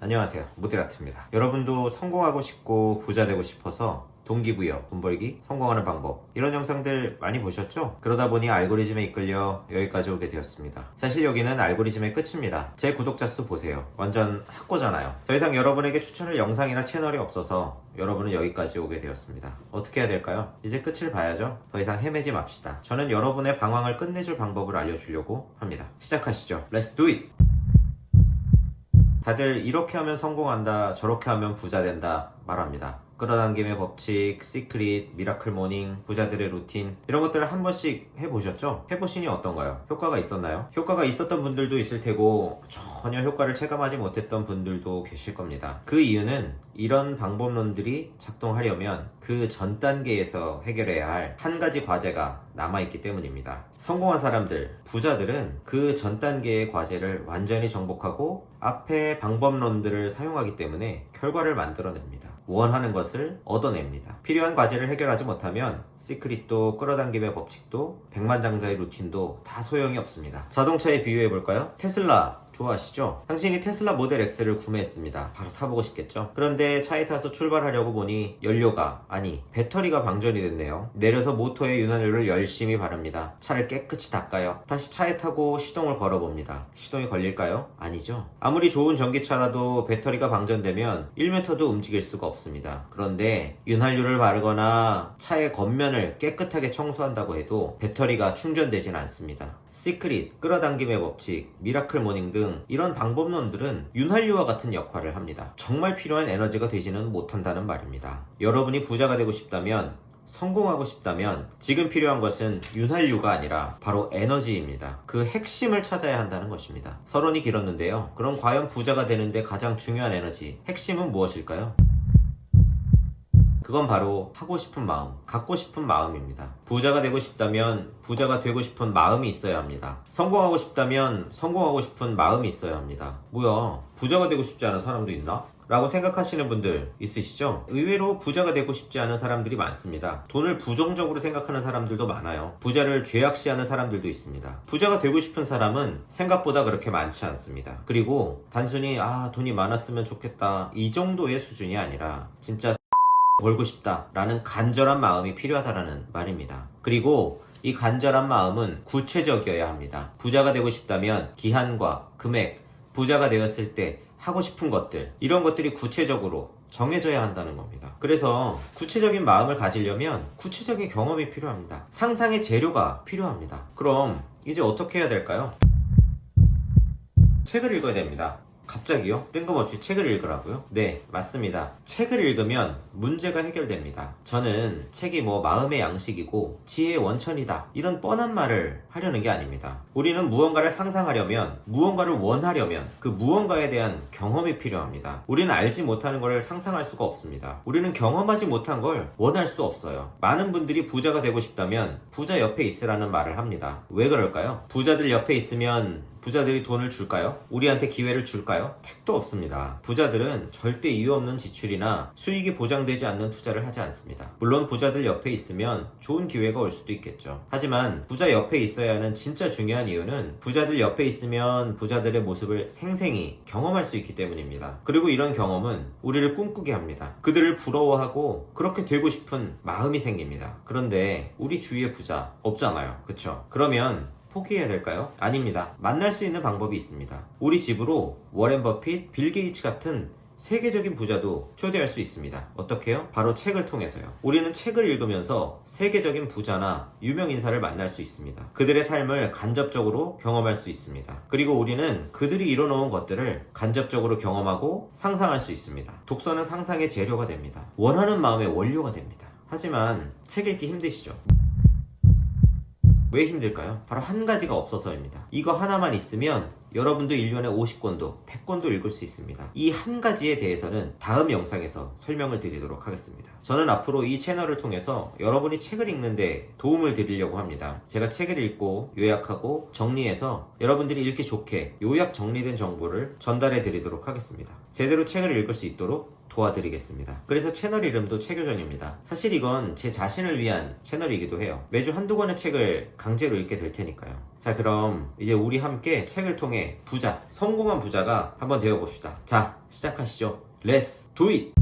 안녕하세요, 모데라트입니다. 여러분도 성공하고 싶고 부자 되고 싶어서 동기부여, 돈 벌기, 성공하는 방법 이런 영상들 많이 보셨죠? 그러다 보니 알고리즘에 이끌려 여기까지 오게 되었습니다. 사실 여기는 알고리즘의 끝입니다. 제 구독자 수 보세요. 완전 학고잖아요. 더 이상 여러분에게 추천할 영상이나 채널이 없어서 여러분은 여기까지 오게 되었습니다. 어떻게 해야 될까요? 이제 끝을 봐야죠. 더 이상 헤매지 맙시다. 저는 여러분의 방황을 끝내줄 방법을 알려주려고 합니다. 시작하시죠. Let's do it! 다들 이렇게 하면 성공한다, 저렇게 하면 부자 된다 말합니다. 끌어당김의 법칙, 시크릿, 미라클 모닝, 부자들의 루틴 이런 것들을 한 번씩 해보셨죠? 해보시니 어떤가요? 효과가 있었나요? 효과가 있었던 분들도 있을 테고 전혀 효과를 체감하지 못했던 분들도 계실 겁니다. 그 이유는 이런 방법론들이 작동하려면 그 전 단계에서 해결해야 할 한 가지 과제가 남아있기 때문입니다. 성공한 사람들, 부자들은 그 전 단계의 과제를 완전히 정복하고 앞에 방법론들을 사용하기 때문에 결과를 만들어냅니다. 원하는 것을 얻어냅니다. 필요한 과제를 해결하지 못하면 시크릿도 끌어당김의 법칙도 백만장자의 루틴도 다 소용이 없습니다. 자동차에 비유해볼까요? 테슬라 좋아하시죠? 당신이 테슬라 모델 X를 구매했습니다. 바로 타보고 싶겠죠? 그런데 차에 타서 출발하려고 보니 연료가, 아니 배터리가 방전이 됐네요. 내려서 모터에 윤활유를 열심히 바릅니다. 차를 깨끗이 닦아요. 다시 차에 타고 시동을 걸어봅니다. 시동이 걸릴까요? 아니죠. 아무리 좋은 전기차라도 배터리가 방전되면 1m도 움직일 수가 없습니다. 그런데 윤활유를 바르거나 차의 겉면을 깨끗하게 청소한다고 해도 배터리가 충전되진 않습니다. 시크릿, 끌어당김의 법칙, 미라클 모닝 등 이런 방법론들은 윤활유와 같은 역할을 합니다. 정말 필요한 에너지가 되지는 못한다는 말입니다. 여러분이 부자가 되고 싶다면, 성공하고 싶다면 지금 필요한 것은 윤활유가 아니라 바로 에너지입니다. 그 핵심을 찾아야 한다는 것입니다. 서론이 길었는데요. 그럼 과연 부자가 되는데 가장 중요한 에너지, 핵심은 무엇일까요? 그건 바로 하고 싶은 마음, 갖고 싶은 마음입니다. 부자가 되고 싶다면 부자가 되고 싶은 마음이 있어야 합니다. 성공하고 싶다면 성공하고 싶은 마음이 있어야 합니다. 뭐야, 부자가 되고 싶지 않은 사람도 있나? 라고 생각하시는 분들 있으시죠? 의외로 부자가 되고 싶지 않은 사람들이 많습니다. 돈을 부정적으로 생각하는 사람들도 많아요. 부자를 죄악시하는 사람들도 있습니다. 부자가 되고 싶은 사람은 생각보다 그렇게 많지 않습니다. 그리고 단순히 돈이 많았으면 좋겠다 이 정도의 수준이 아니라 진짜 벌고 싶다 라는 간절한 마음이 필요하다라는 말입니다. 그리고 이 간절한 마음은 구체적이어야 합니다. 부자가 되고 싶다면 기한과 금액, 부자가 되었을 때 하고 싶은 것들, 이런 것들이 구체적으로 정해져야 한다는 겁니다. 그래서 구체적인 마음을 가지려면 구체적인 경험이 필요합니다. 상상의 재료가 필요합니다. 그럼 이제 어떻게 해야 될까요? 책을 읽어야 됩니다. 갑자기요? 뜬금없이 책을 읽으라고요? 네, 맞습니다. 책을 읽으면 문제가 해결됩니다. 저는 책이 마음의 양식이고 지혜의 원천이다 이런 뻔한 말을 하려는 게 아닙니다. 우리는 무언가를 상상하려면, 무언가를 원하려면 그 무언가에 대한 경험이 필요합니다. 우리는 알지 못하는 걸 상상할 수가 없습니다. 우리는 경험하지 못한 걸 원할 수 없어요. 많은 분들이 부자가 되고 싶다면 부자 옆에 있으라는 말을 합니다. 왜 그럴까요? 부자들 옆에 있으면 부자들이 돈을 줄까요? 우리한테 기회를 줄까요? 택도 없습니다. 부자들은 절대 이유 없는 지출이나 수익이 보장되지 않는 투자를 하지 않습니다. 물론 부자들 옆에 있으면 좋은 기회가 올 수도 있겠죠. 하지만 부자 옆에 있어야 하는 진짜 중요한 이유는 부자들 옆에 있으면 부자들의 모습을 생생히 경험할 수 있기 때문입니다. 그리고 이런 경험은 우리를 꿈꾸게 합니다. 그들을 부러워하고 그렇게 되고 싶은 마음이 생깁니다. 그런데 우리 주위에 부자 없잖아요. 그쵸? 그러면 포기해야 될까요? 아닙니다. 만날 수 있는 방법이 있습니다. 우리 집으로 워렌 버핏, 빌 게이츠 같은 세계적인 부자도 초대할 수 있습니다. 어떻게요? 바로 책을 통해서요. 우리는 책을 읽으면서 세계적인 부자나 유명 인사를 만날 수 있습니다. 그들의 삶을 간접적으로 경험할 수 있습니다. 그리고 우리는 그들이 이뤄놓은 것들을 간접적으로 경험하고 상상할 수 있습니다. 독서는 상상의 재료가 됩니다. 원하는 마음의 원료가 됩니다. 하지만 책 읽기 힘드시죠? 왜 힘들까요? 바로 한 가지가 없어서입니다. 이거 하나만 있으면 여러분도 1년에 50권도, 100권도 읽을 수 있습니다. 이 한 가지에 대해서는 다음 영상에서 설명을 드리도록 하겠습니다. 저는 앞으로 이 채널을 통해서 여러분이 책을 읽는데 도움을 드리려고 합니다. 제가 책을 읽고 요약하고 정리해서 여러분들이 읽기 좋게 요약 정리된 정보를 전달해 드리도록 하겠습니다. 제대로 책을 읽을 수 있도록 도와드리겠습니다. 그래서 채널 이름도 책요전입니다. 사실 이건 제 자신을 위한 채널이기도 해요. 매주 한두 권의 책을 강제로 읽게 될 테니까요. 자, 그럼 이제 우리 함께 책을 통해 부자, 성공한 부자가 한번 되어봅시다. 자, 시작하시죠. Let's do it!